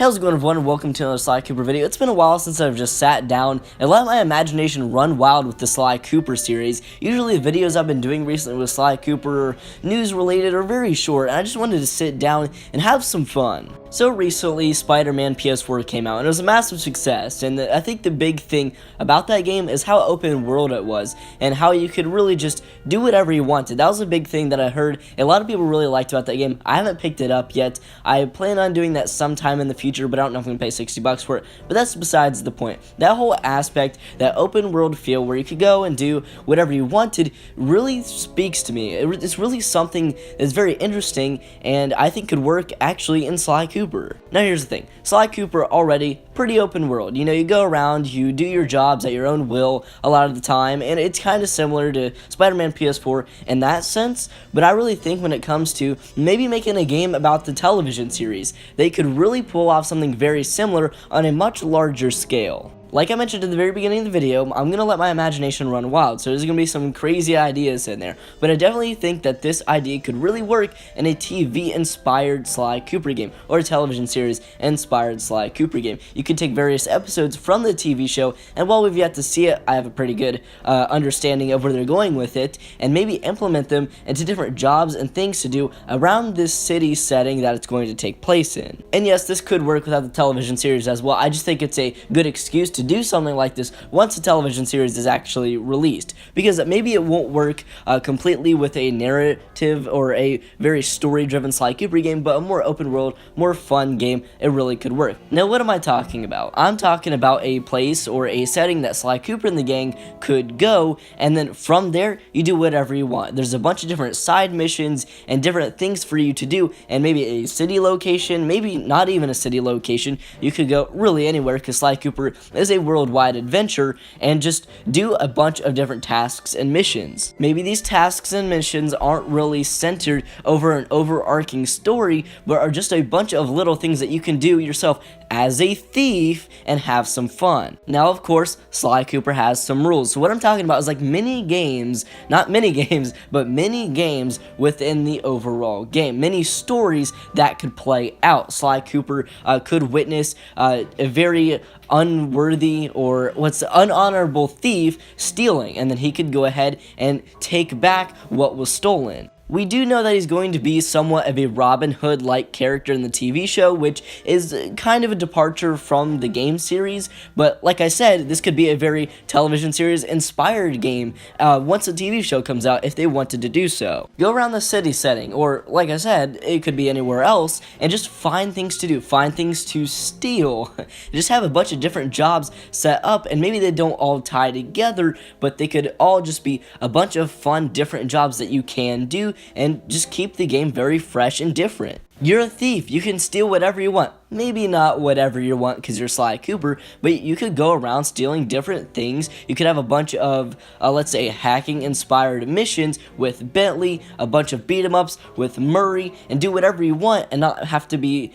How's it going, everyone? Welcome to another Sly Cooper video. It's been a while since I've just sat down and let my imagination run wild with the Sly Cooper series. Usually the videos I've been doing recently with Sly Cooper news related are very short, and I just wanted to sit down and have some fun. So recently, Spider-Man PS4 came out, and it was a massive success, and I think the big thing about that game is how open world it was, and how you could really just do whatever you wanted. That was a big thing that I heard a lot of people really liked about that game. I haven't picked it up yet. I plan on doing that sometime in the future, but I don't know if I'm going to pay $60 for it, but that's besides the point. That whole aspect, that open world feel where you could go and do whatever you wanted, really speaks to me. It's really something that's very interesting, and I think could work actually in Sly Cooper. Now here's the thing, Sly Cooper already pretty open world. You know, you go around, you do your jobs at your own will a lot of the time, and it's kind of similar to Spider-Man PS4 in that sense, but I really think when it comes to maybe making a game about the television series, they could really pull off something very similar on a much larger scale. Like I mentioned at the very beginning of the video, I'm going to let my imagination run wild, so there's going to be some crazy ideas in there, but I definitely think that this idea could really work in a TV-inspired Sly Cooper game, or a television series-inspired Sly Cooper game. You could take various episodes from the TV show, and while we've yet to see it, I have a pretty good understanding of where they're going with it, and maybe implement them into different jobs and things to do around this city setting that it's going to take place in. And yes, this could work without the television series as well. I just think it's a good excuse to do something like this once the television series is actually released, because maybe it won't work completely with a narrative or a very story-driven Sly Cooper game, but a more open world, more fun game, it really could work. Now, what am I talking about? I'm talking about a place or a setting that Sly Cooper and the gang could go, and then from there, you do whatever you want. There's a bunch of different side missions and different things for you to do, and maybe a city location, maybe not even a city location. You could go really anywhere, because Sly Cooper is a worldwide adventure, and just do a bunch of different tasks and missions. Maybe these tasks and missions aren't really centered over an overarching story, but are just a bunch of little things that you can do yourself as a thief and have some fun. Now, of course, Sly Cooper has some rules. So what I'm talking about is like mini games, not mini games, but mini games within the overall game. Mini stories that could play out. Sly Cooper could witness a very unworthy or unhonorable thief stealing, and then he could go ahead and take back what was stolen. We do know that he's going to be somewhat of a Robin Hood-like character in the TV show, which is kind of a departure from the game series, but like I said, this could be a very television series-inspired game once the TV show comes out, if they wanted to do so. Go around the city setting, or like I said, it could be anywhere else, and just find things to do, find things to steal. Just have a bunch of different jobs set up, and maybe they don't all tie together, but they could all just be a bunch of fun, different jobs that you can do, and just keep the game very fresh and different. You're a thief, you can steal whatever you want. Maybe not whatever you want because you're Sly Cooper, but you could go around stealing different things. You could have a bunch of, let's say, hacking-inspired missions with Bentley, a bunch of beat-em-ups with Murray, and do whatever you want and not have to be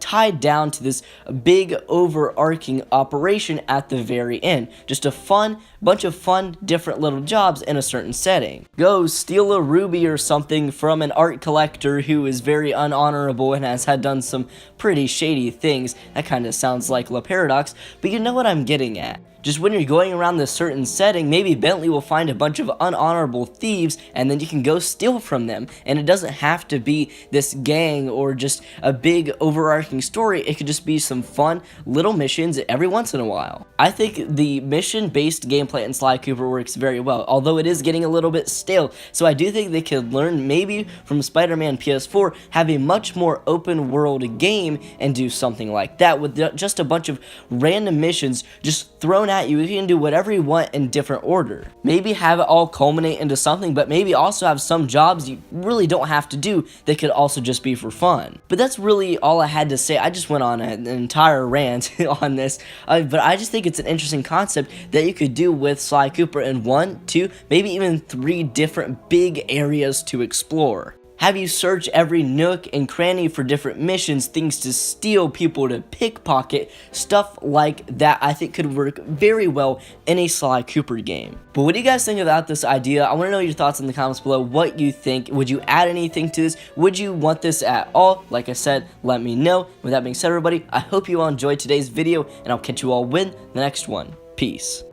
tied down to this big overarching operation at the very end. Just a bunch of fun, different little jobs in a certain setting. Go steal a ruby or something from an art collector who is very unhonorable and has done some pretty shady things. That kind of sounds like La Paradox, but you know what I'm getting at. Just when you're going around this certain setting, maybe Bentley will find a bunch of unhonorable thieves, and then you can go steal from them. And it doesn't have to be this gang or just a big overarching story. It could just be some fun little missions every once in a while. I think the mission-based gameplay in Sly Cooper works very well, although it is getting a little bit stale. So I do think they could learn maybe from Spider-Man PS4, have a much more open world game, and do something like that with just a bunch of random missions just thrown at you. You can do whatever you want in different order. Maybe have it all culminate into something, but maybe also have some jobs you really don't have to do that could also just be for fun. But that's really all I had to say. I just went on an entire rant on this, but I just think it's an interesting concept that you could do with Sly Cooper in 1, 2, maybe even 3 different big areas to explore. have you search every nook and cranny for different missions, things to steal, people to pickpocket, stuff like that I think could work very well in a Sly Cooper game. But what do you guys think about this idea? I want to know your thoughts in the comments below, what you think. Would you add anything to this? Would you want this at all? Like I said, let me know. With that being said, everybody, I hope you all enjoyed today's video, and I'll catch you all in the next one. Peace.